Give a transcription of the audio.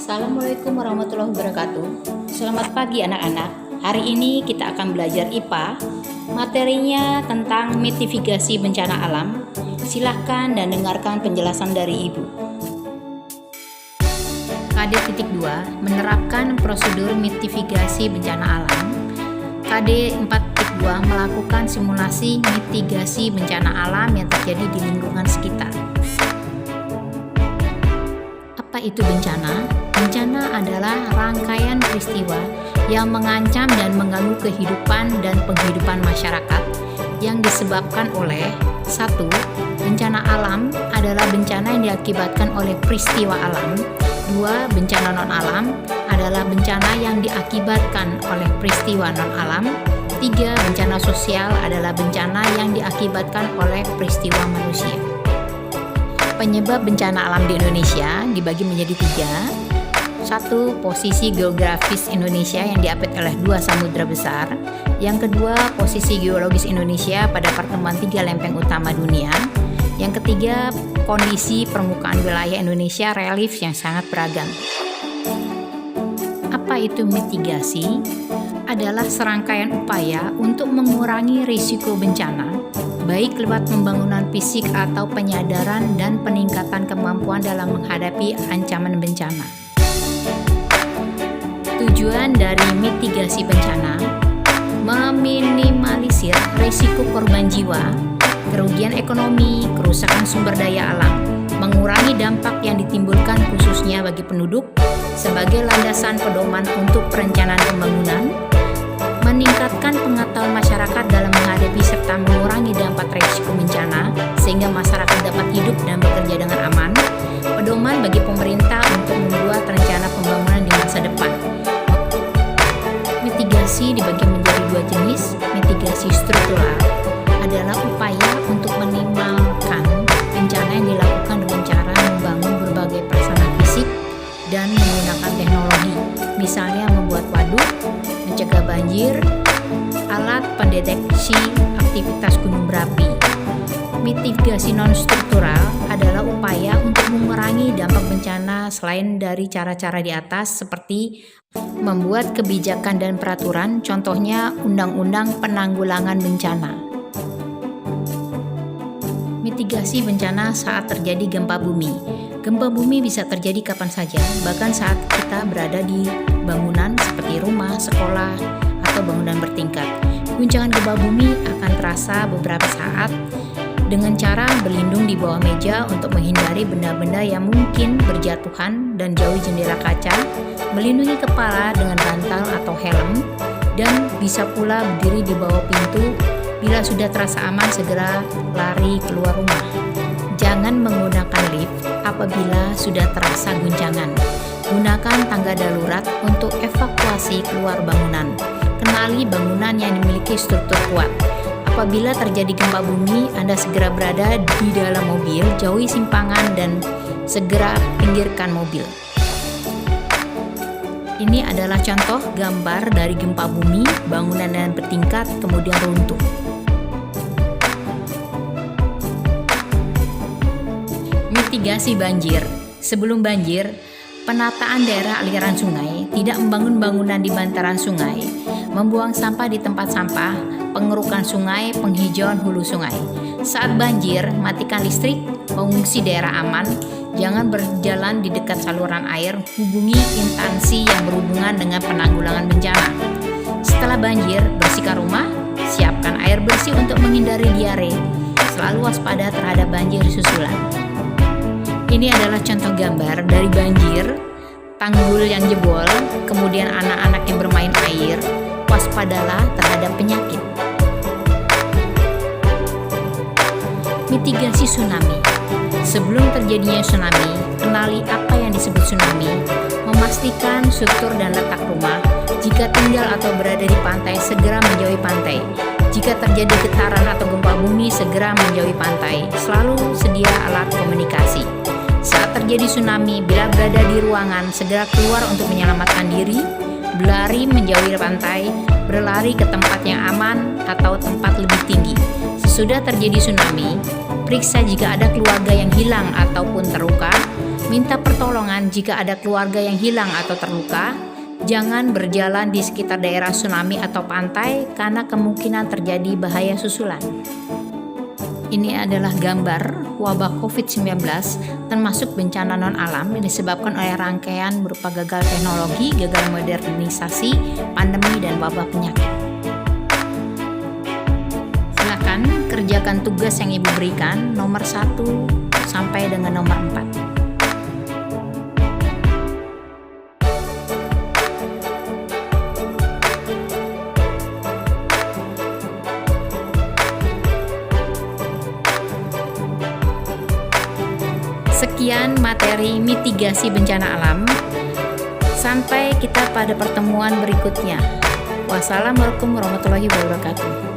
Assalamualaikum warahmatullahi wabarakatuh. Selamat pagi anak-anak. Hari ini kita akan belajar IPA. Materinya tentang mitigasi bencana alam. Silahkan dan dengarkan penjelasan dari Ibu. KD.2 menerapkan prosedur mitigasi bencana alam. KD.4.2 melakukan simulasi mitigasi bencana alam yang terjadi di lingkungan sekitar. Apa itu bencana? Bencana adalah rangkaian peristiwa yang mengancam dan mengganggu kehidupan dan penghidupan masyarakat yang disebabkan oleh 1. Bencana alam adalah bencana yang diakibatkan oleh peristiwa alam. 2. Bencana non-alam adalah bencana yang diakibatkan oleh peristiwa non-alam. 3. Bencana sosial adalah bencana yang diakibatkan oleh peristiwa manusia. Penyebab bencana alam di Indonesia dibagi menjadi 3. 1. Posisi geografis Indonesia yang diapit oleh 2 samudra besar. Yang kedua, posisi geologis Indonesia pada pertemuan 3 lempeng utama dunia. Yang ketiga, kondisi permukaan wilayah Indonesia relief yang sangat beragam. Apa itu mitigasi? Adalah serangkaian upaya untuk mengurangi risiko bencana, baik lewat pembangunan fisik atau penyadaran dan peningkatan kemampuan dalam menghadapi ancaman bencana. Tujuan dari mitigasi bencana meminimalisir risiko korban jiwa, kerugian ekonomi, kerusakan sumber daya alam, mengurangi dampak yang ditimbulkan khususnya bagi penduduk sebagai landasan pedoman untuk perencanaan pembangunan, meningkatkan pengetahuan masyarakat dalam menghadapi serta mengurangi dampak risiko bencana sehingga masyarakat dapat hidup dan bekerja dengan aman, pedoman bagi pemerintah untuk membuat rencana pembangunan di masa depan. Mitigasi dibagi menjadi 2 jenis. Mitigasi struktural adalah upaya untuk meminimalkan bencana yang dilakukan dengan cara membangun berbagai prasarana fisik dan menggunakan teknologi, misalnya membuat waduk, mencegah banjir, alat pendeteksi aktivitas gunung berapi. Mitigasi non-struktural adalah upaya untuk mengurangi dampak bencana selain dari cara-cara di atas seperti membuat kebijakan dan peraturan, contohnya Undang-Undang Penanggulangan Bencana. Mitigasi bencana saat terjadi gempa bumi. Gempa bumi bisa terjadi kapan saja, bahkan saat kita berada di bangunan seperti rumah, sekolah, atau bangunan bertingkat. Guncangan gempa bumi akan terasa beberapa saat dengan cara berlindung di bawah meja untuk menghindari benda-benda yang mungkin berjatuhan dan jauhi jendela kaca, melindungi kepala dengan bantal atau helm, dan bisa pula berdiri di bawah pintu. Bila sudah terasa aman, segera lari keluar rumah. Jangan menggunakan lift apabila sudah terasa guncangan. Gunakan tangga darurat untuk evakuasi keluar bangunan. Kenali bangunan yang memiliki struktur kuat. Apabila terjadi gempa bumi, Anda segera berada di dalam mobil, jauhi simpangan dan segera pinggirkan mobil. Ini adalah contoh gambar dari gempa bumi, bangunan yang bertingkat kemudian runtuh. Mitigasi banjir. Sebelum banjir, penataan daerah aliran sungai, tidak membangun bangunan di bantaran sungai, membuang sampah di tempat sampah, pengerukan sungai, penghijauan hulu sungai. Saat banjir, matikan listrik, mengungsi daerah aman, jangan berjalan di dekat saluran air, hubungi instansi yang berhubungan dengan penanggulangan bencana. Setelah banjir, bersihkan rumah, siapkan air bersih untuk menghindari diare. Selalu waspada terhadap banjir susulan. Ini adalah contoh gambar dari banjir, tanggul yang jebol, kemudian anak-anak yang bermain air. Waspadalah terhadap penyakit. Mitigasi tsunami. Sebelum terjadinya tsunami, kenali apa yang disebut tsunami, memastikan struktur dan letak rumah. Jika tinggal atau berada di pantai, segera menjauhi pantai. Jika terjadi getaran atau gempa bumi, segera menjauhi pantai. Selalu sedia alat komunikasi. Saat terjadi tsunami, bila berada di ruangan, segera keluar untuk menyelamatkan diri, berlari menjauhi pantai, berlari ke tempat yang aman atau tempat lebih tinggi. Sesudah terjadi tsunami, Periksa jika ada keluarga yang hilang ataupun terluka. Minta pertolongan jika ada keluarga yang hilang atau terluka. Jangan berjalan di sekitar daerah tsunami atau pantai karena kemungkinan terjadi bahaya susulan. Ini adalah gambar wabah COVID-19 termasuk bencana non-alam yang disebabkan oleh rangkaian berupa gagal teknologi, gagal modernisasi, pandemi, dan wabah penyakit. Silakan kerjakan tugas yang Ibu berikan nomor 1 sampai dengan nomor 4. Sekian materi mitigasi bencana alam. Sampai kita pada pertemuan berikutnya. Wassalamualaikum warahmatullahi wabarakatuh.